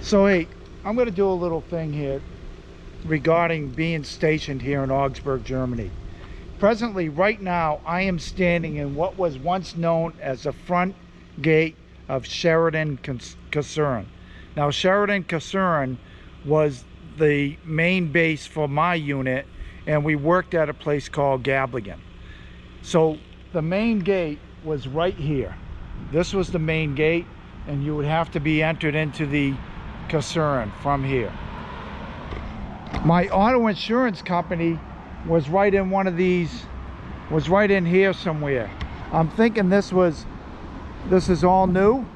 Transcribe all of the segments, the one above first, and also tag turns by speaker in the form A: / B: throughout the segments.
A: So hey, I'm going to do a little thing here regarding being stationed here in Augsburg, Germany. Presently, right now, I am standing in what was once known as the front gate of Sheridan Kaserne. Now, Sheridan Kaserne was the main base for my unit, and we worked at a place called Gablingen. So the main gate was right here. This was the main gate, and you would have to be entered into the Kaserne from here. My auto insurance company was right in one of these, was right in here somewhere. I'm thinking this is all new,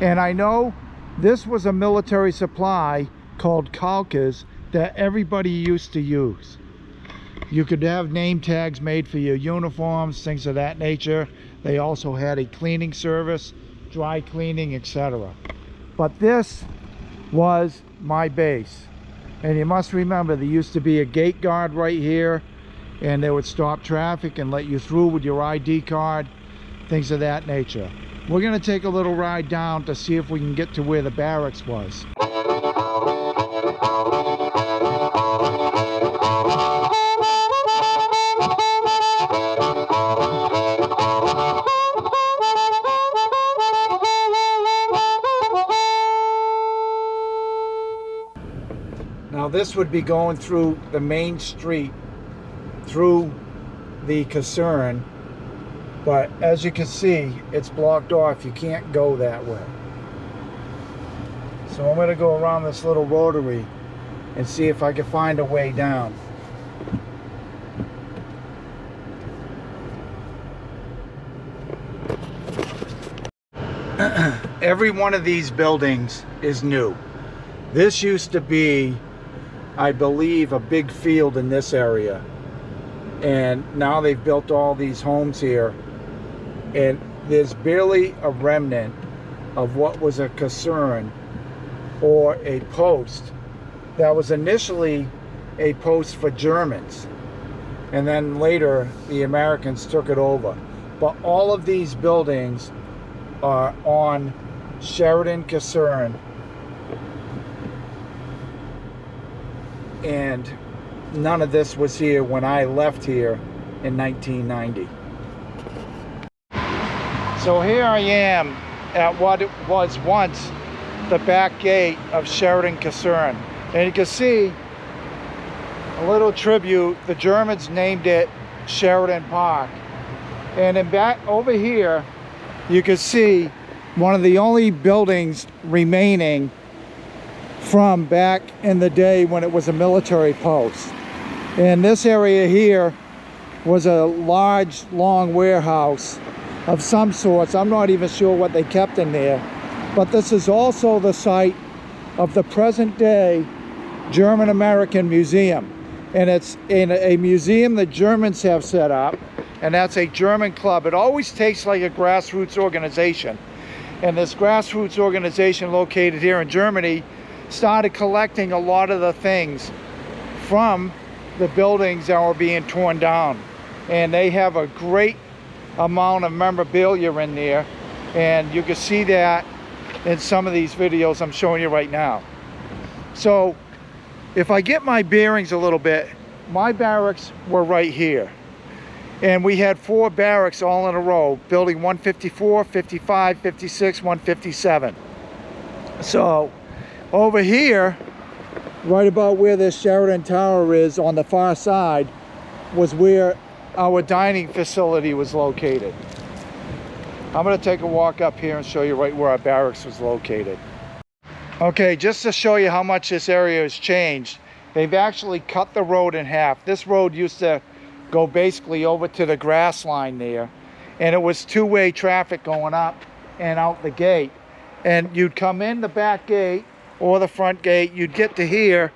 A: and I know this was a military supply called Kalkas that everybody used to use. You could have name tags made for your uniforms, things of that nature. They also had a cleaning service, dry cleaning, etc. But this was my base. And you must remember, there used to be a gate guard right here, and they would stop traffic and let you through with your ID card, things of that nature. We're going to take a little ride down to see if we can get to where the barracks was. Now this would be going through the main street, through the Kaserne, but as you can see, it's blocked off. You can't go that way. So I'm going to go around this little rotary and see if I can find a way down. Every one of these buildings is new. This used to be, I believe, a big field in this area, and now they've built all these homes here, and there's barely a remnant of what was a kaserne or a post that was initially a post for Germans, and then later the Americans took it over. But all of these buildings are on Sheridan Kaserne, and none of this was here when I left here in 1990. So here I am at what it was once the back gate of Sheridan Kaserne, and you can see a little tribute. The Germans named it Sheridan Park, and in back over here you can see one of the only buildings remaining from back in the day when it was a military post. And this area here was a large, long warehouse of some sorts. I'm not even sure what they kept in there. But this is also the site of the present day German-American Museum. And it's in a museum the Germans have set up, and that's a German club. It always takes like a grassroots organization. And this grassroots organization located here in Germany started collecting a lot of the things from the buildings that were being torn down, and they have a great amount of memorabilia in there, and you can see that in some of these videos I'm showing you right now. So if I get my bearings a little bit, my barracks were right here, and we had 4 barracks all in a row: building 154, 55, 56, 157. So over here, right about where this Sheridan Tower is on the far side, was where our dining facility was located. I'm going to take a walk up here and show you right where our barracks was located. Okay, just to show you how much this area has changed, they've actually cut the road in half. This road used to go basically over to the grass line there, and it was two-way traffic going up and out the gate. And you'd come in the back gate or the front gate, you'd get to here,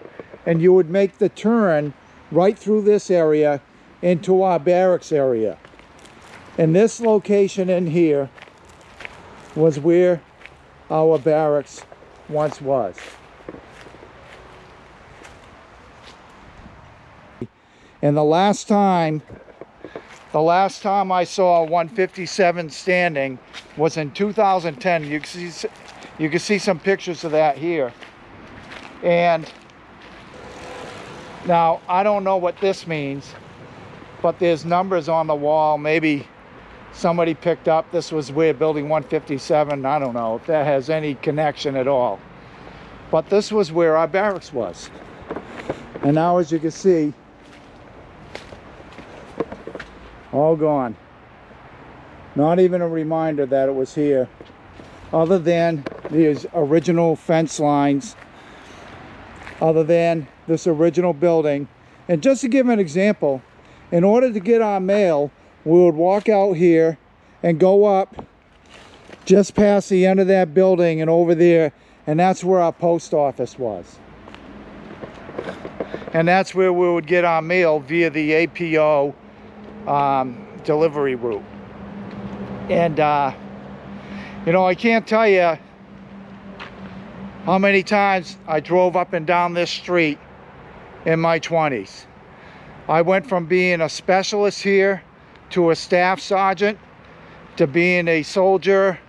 A: and you would make the turn right through this area into our barracks area. And this location in here was where our barracks once was. And the last time I saw 157 standing was in 2010. You can see some pictures of that here. And now, I don't know what this means, but there's numbers on the wall. Maybe somebody picked up this was where building 157. I don't know if that has any connection at all. But this was where our barracks was. And now, as you can see, all gone. Not even a reminder that it was here, other than these original fence lines, other than this original building. And just to give an example, in order to get our mail, we would walk out here and go up just past the end of that building and over there, and that's where our post office was. And that's where we would get our mail via the APO delivery route. And you know, I can't tell you how many times I drove up and down this street in my 20s. I went from being a specialist here to a staff sergeant to being a soldier,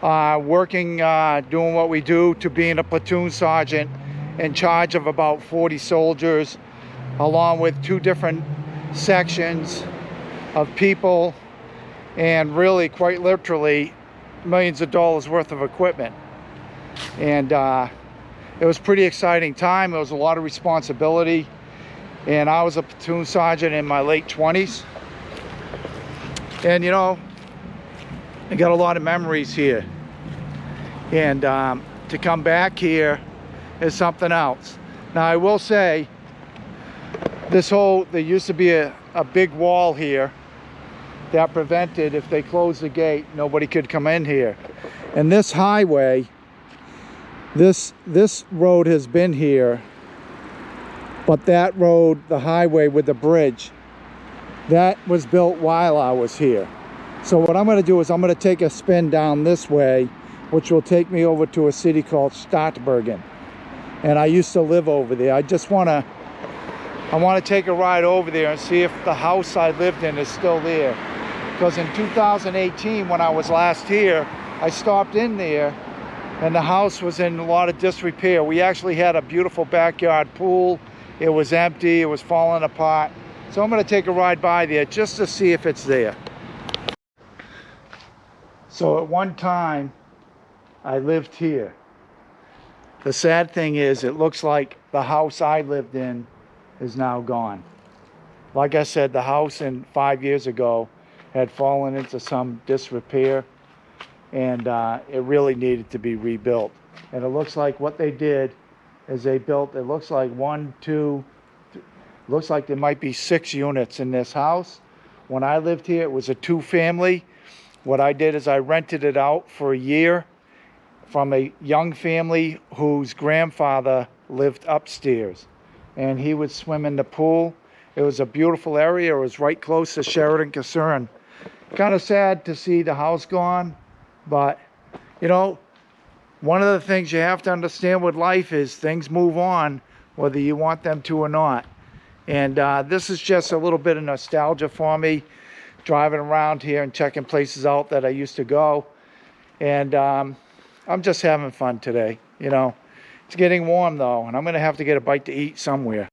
A: working, doing what we do, to being a platoon sergeant in charge of about 40 soldiers, along with 2 different sections of people, and really, quite literally, millions of dollars worth of equipment. And it was a pretty exciting time. It was a lot of responsibility, and I was a platoon sergeant in my late 20s. And you know, I got a lot of memories here, and to come back here is something else. Now, I will say, there used to be a big wall here that prevented, if they closed the gate, nobody could come in here. And this highway, this road has been here, but that road, the highway with the bridge, that was built while I was here. So what I'm going to do is I'm going to take a spin down this way, which will take me over to a city called Steppach. And I used to live over there. I want to take a ride over there and see if the house I lived in is still there. Because in 2018, when I was last here, I stopped in there and the house was in a lot of disrepair. We actually had a beautiful backyard pool. It was empty, it was falling apart. So I'm going to take a ride by there just to see if it's there. So at one time, I lived here. The sad thing is, it looks like the house I lived in is now gone. Like I said, the house 5 years ago had fallen into some disrepair, and it really needed to be rebuilt. And it looks like what they did is they built, it looks like looks like there might be 6 units in this house. When I lived here, it was a 2-family. What I did is I rented it out for a year from a young family whose grandfather lived upstairs, and he would swim in the pool. It was a beautiful area. It was right close to Sheridan Kaserne. Kind of sad to see the house gone, but you know, one of the things you have to understand with life is things move on, whether you want them to or not. And this is just a little bit of nostalgia for me, driving around here and checking places out that I used to go. And I'm just having fun today, you know. It's getting warm though, and I'm gonna have to get a bite to eat somewhere.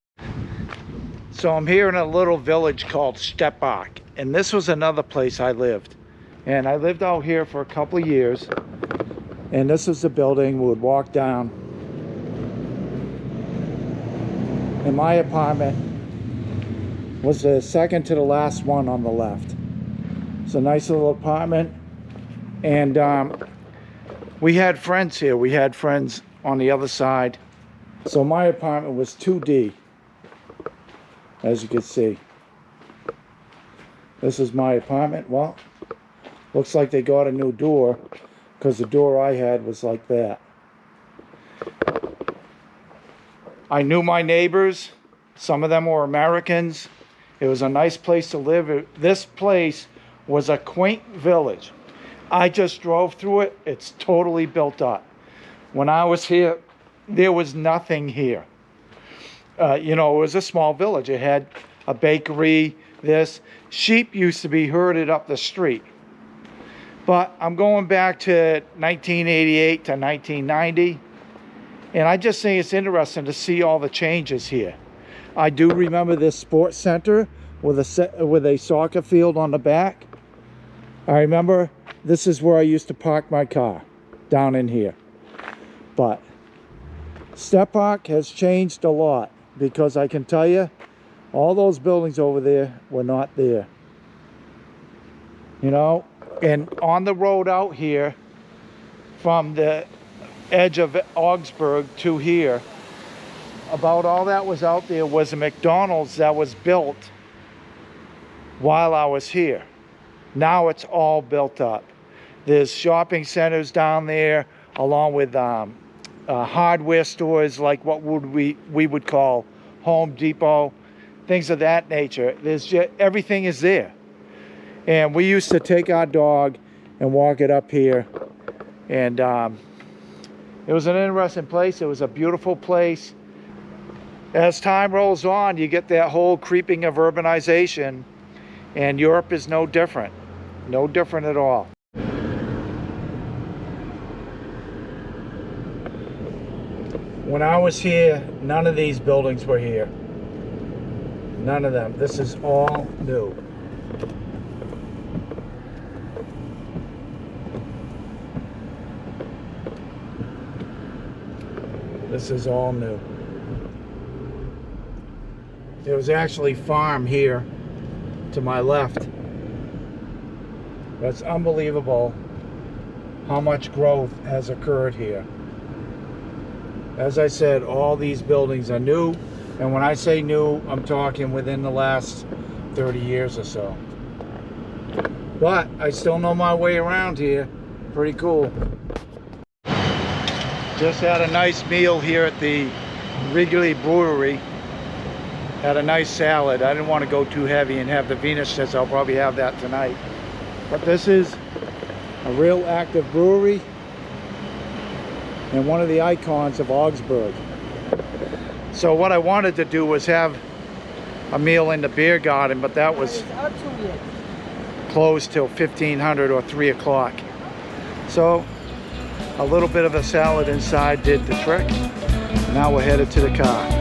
A: So I'm here in a little village called Steppach, and this was another place I lived. And I lived out here for a couple of years, and this is the building we would walk down. And my apartment was the second to the last one on the left. It's a nice little apartment, and we had friends here. We had friends on the other side. So my apartment was 2D, as you can see. This is my apartment. Well, looks like they got a new door, because the door I had was like that. I knew my neighbors. Some of them were Americans. It was a nice place to live. This place was a quaint village. I just drove through it. It's totally built up. When I was here, there was nothing here. You know, it was a small village. It had a bakery, this. Sheep used to be herded up the street. But I'm going back to 1988 to 1990. And I just think it's interesting to see all the changes here. I do remember this sports center with a soccer field on the back. I remember this is where I used to park my car, down in here. But Steppach has changed a lot, because I can tell you, all those buildings over there were not there. You know, and on the road out here, from the edge of Augsburg to here, about all that was out there was a McDonald's that was built while I was here. Now it's all built up. There's shopping centers down there, along with hardware stores, like what we would call Home Depot, things of that nature. There's just, everything is there. And we used to take our dog and walk it up here, and it was an interesting place. It was a beautiful place. As time rolls on, you get that whole creeping of urbanization, and Europe is no different. No different at all. When I was here, none of these buildings were here. None of them. This is all new. This is all new. There was actually farm here to my left. That's unbelievable how much growth has occurred here. As I said, all these buildings are new, and when I say new, I'm talking within the last 30 years or so. But I still know my way around here. Pretty cool. Just had a nice meal here at the Brewery. Had a nice salad. I didn't want to go too heavy and have the Venus schnitz. I'll probably have that tonight. But this is a real active brewery and one of the icons of Augsburg. So what I wanted to do was have a meal in the beer garden, but that was closed till 1500 or 3 o'clock. So a little bit of a salad inside did the trick. Now we're headed to the car.